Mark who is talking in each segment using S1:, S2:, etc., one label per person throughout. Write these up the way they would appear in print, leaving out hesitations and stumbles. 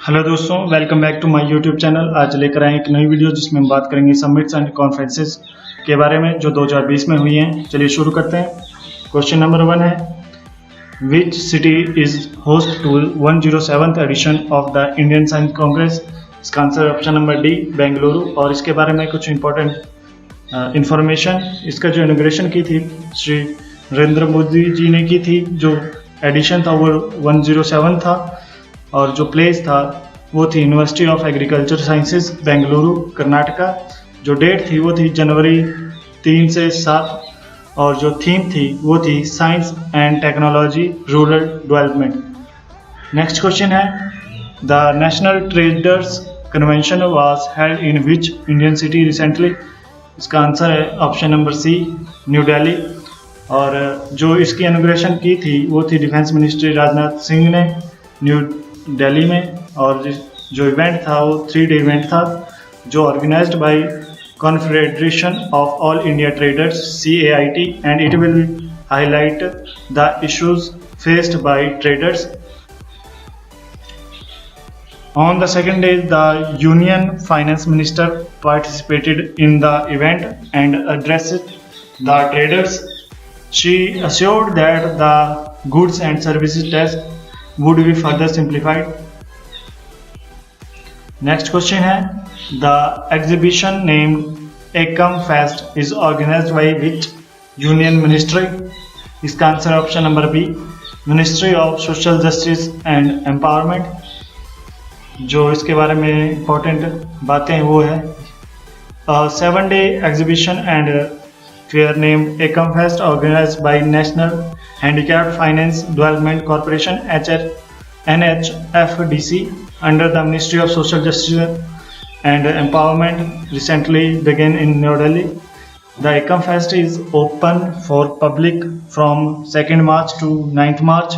S1: Hello दोस्तों, welcome back to my YouTube channel. आज लेकर आए एक नई वीडियो जिसमें हम बात करेंगे समिट्स एंड कॉन्फ्रेंसेस के बारे में जो 2020 में हुई हैं। चलिए शुरू करते हैं। क्वेश्चन नंबर 1 है, which city is host to 107th edition of the Indian Science Congress? इसका answer option number D, Bengaluru. और इसके बारे में कुछ इंपॉर्टेंट इंफॉर्मेशन, इसका जो इनॉग्रेशन की थी श्री नरेंद्र मोदी जी ने की थी। जो एडिशन था वो 107 था और जो प्लेस था वो थी university of agriculture sciences Bengaluru Karnataka. जो डेट थी वो थी जनवरी 3 से 7 और जो थीम थी वो थी science and technology rural development. Next question है, the national traders convention was held in which Indian city recently? इसका आंसर है option number C, New Delhi. और जो इसकी इनॉग्रेशन की थी वो थी डिफेंस मिनिस्ट्री राजनाथ सिंह ने न्यू दिल्ली में। और जो इवेंट था वो 3 डे इवेंट था जो organised by confederation of all India traders CAIT and it will highlight the issues faced by traders. On the second day, the Union Finance Minister participated in the event and addressed the traders. She assured that the goods and services tax would be further simplified. Next question है, the exhibition named Ekam Fest is organized by which union ministry? इसका answer option number B, ministry of social justice and empowerment. जो इसके बारे में important बातें वो है, 7-day exhibition and fair named Ekam Fest organized by National Handicapped Finance Development Corporation NHFDC under the Ministry of Social Justice and Empowerment recently began in New Delhi. The Ekam Fest is open for public from 2nd March to 9th March.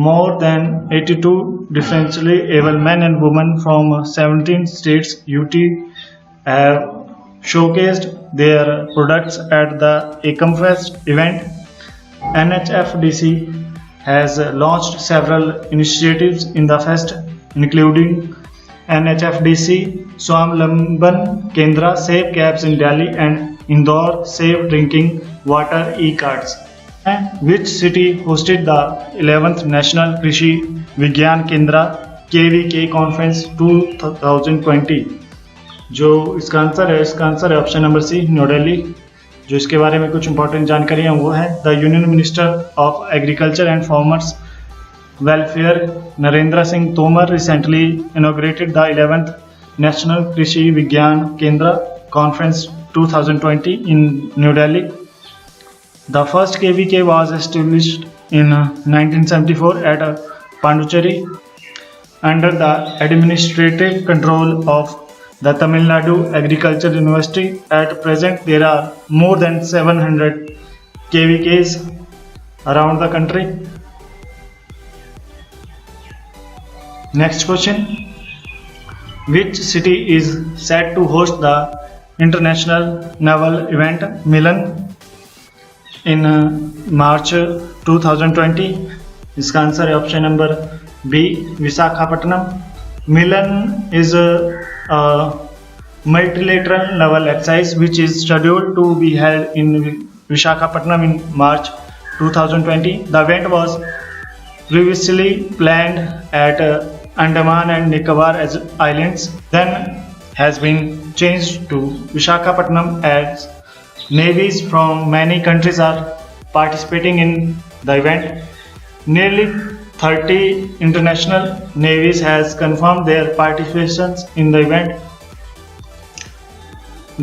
S1: More than 82 differently able men and women from 17 states UT have showcased their products at the Ekam Fest event. NHFDC has launched several initiatives in the fest, including NHFDC Swamlamban Kendra Safe Cabs in Delhi and Indore Safe Drinking Water e-cards. Which city hosted the 11th National Krishi Vigyan Kendra KVK Conference 2020? जो इसका answer है option number C, New Delhi. जो इसके बारे में कुछ important जानकारियाँ वो है, the union minister of agriculture and farmers welfare Narendra Singh Tomar recently inaugurated the 11th national Krishi Vigyan Kendra conference 2020 in New Delhi. The first KVK was established in 1974 at Pondicherry under the administrative control of the Tamil Nadu Agriculture University. At present, there are more than 700 KVKs around the country. Next question, which city is set to host the International Naval Event Milan in March 2020? इसका answer है option number B, Visakhapatnam. Milan is a multilateral naval exercise which is scheduled to be held in Visakhapatnam in March 2020. The event was previously planned at Andaman and Nicobar Islands, then has been changed to Visakhapatnam as navies from many countries are participating in the event. Nearly 30 international navies has confirmed their participations in the event.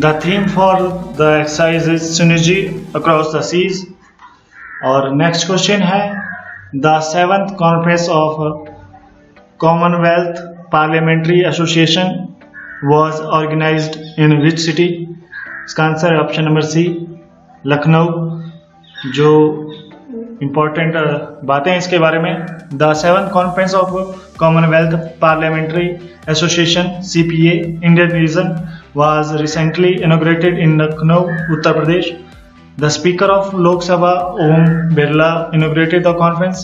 S1: The theme for the exercise is synergy across the seas. और next question है, the 7th conference of Commonwealth Parliamentary Association was organized in which city? इसका answer है option number सी, लखनऊ। जो important बातें हैं इसके बारे में, the 7th conference of Commonwealth parliamentary association CPA Indian reason was recently inaugurated in Lucknow, Uttar Pradesh. The Speaker of Lok Sabha Om Birla inaugurated the conference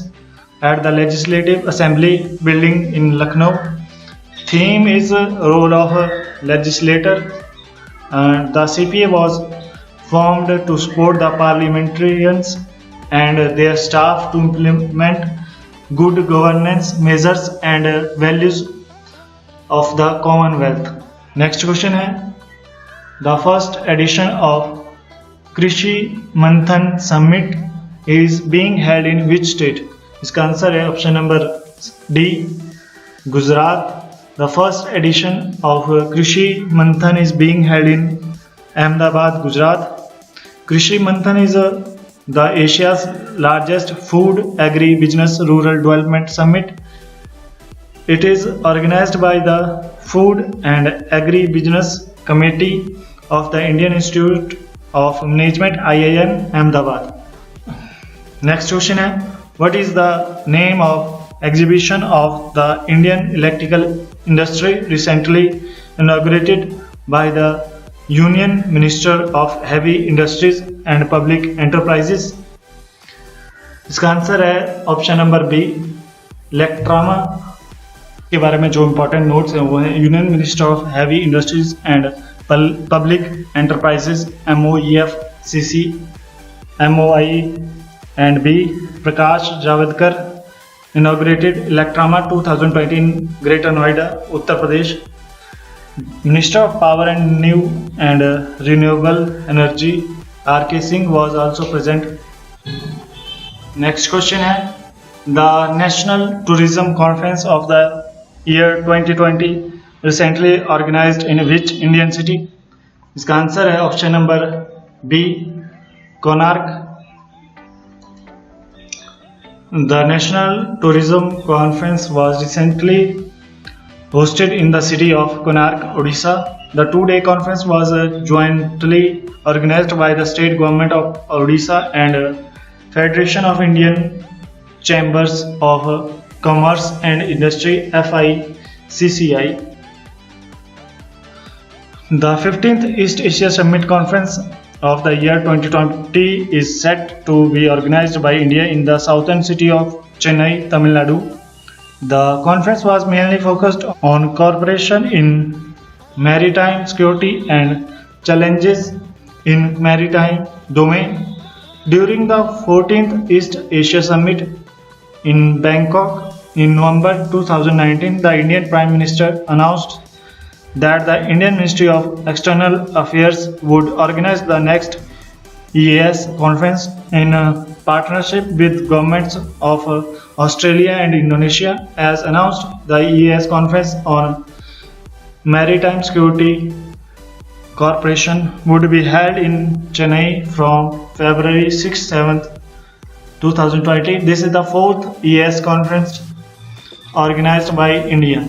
S1: at the Legislative Assembly building in Lucknow. Theme is role of legislator. The CPA was formed to support the parliamentarians and their staff to implement good governance measures and values of the Commonwealth. Next question है, the first edition of Krishi Manthan Summit is being held in which state? इसका answer है option number D, Gujarat. The first edition of Krishi Manthan is being held in Ahmedabad, Gujarat. Krishi Manthan is the Asia's largest food agri-business rural development summit. It is organized by the Food and Agri-Business Committee of the Indian Institute of Management IIM Ahmedabad. Next question है, what is the name of exhibition of the Indian electrical industry recently inaugurated by the Union Minister of Heavy Industries and Public Enterprises? इसका answer है option number B, इलेक्ट्रामा. के बारे में जो important notes हैं वो हैं union minister of heavy industries and public enterprises MOEFCC, MOI and B. Prakash Javadkar inaugurated Electrama 2020 in Greater Noida, Uttar Pradesh. Minister of Power and New and Renewable Energy R.K. Singh was also present. Next question है, the National Tourism Conference of the year 2020 recently organized in which Indian city? इसका answer है option number B, Konark. The National Tourism Conference was recently hosted in the city of Konark, Odisha. The two-day conference was jointly organized by the state government of Odisha and Federation of Indian Chambers of Commerce and Industry FICCI. The 15th East Asia Summit Conference of the year 2020 is set to be organized by India in the southern city of Chennai, Tamil Nadu. The conference was mainly focused on cooperation in maritime security and challenges in maritime domain. During the 14th East Asia Summit in Bangkok in November 2019, the Indian Prime Minister announced that the Indian Ministry of External Affairs would organize the next EAS conference in partnership with governments of Australia and Indonesia. As announced, the EAS conference on maritime security cooperation would be held in Chennai from February 6-7, 2020. This is the fourth EAS conference organized by India.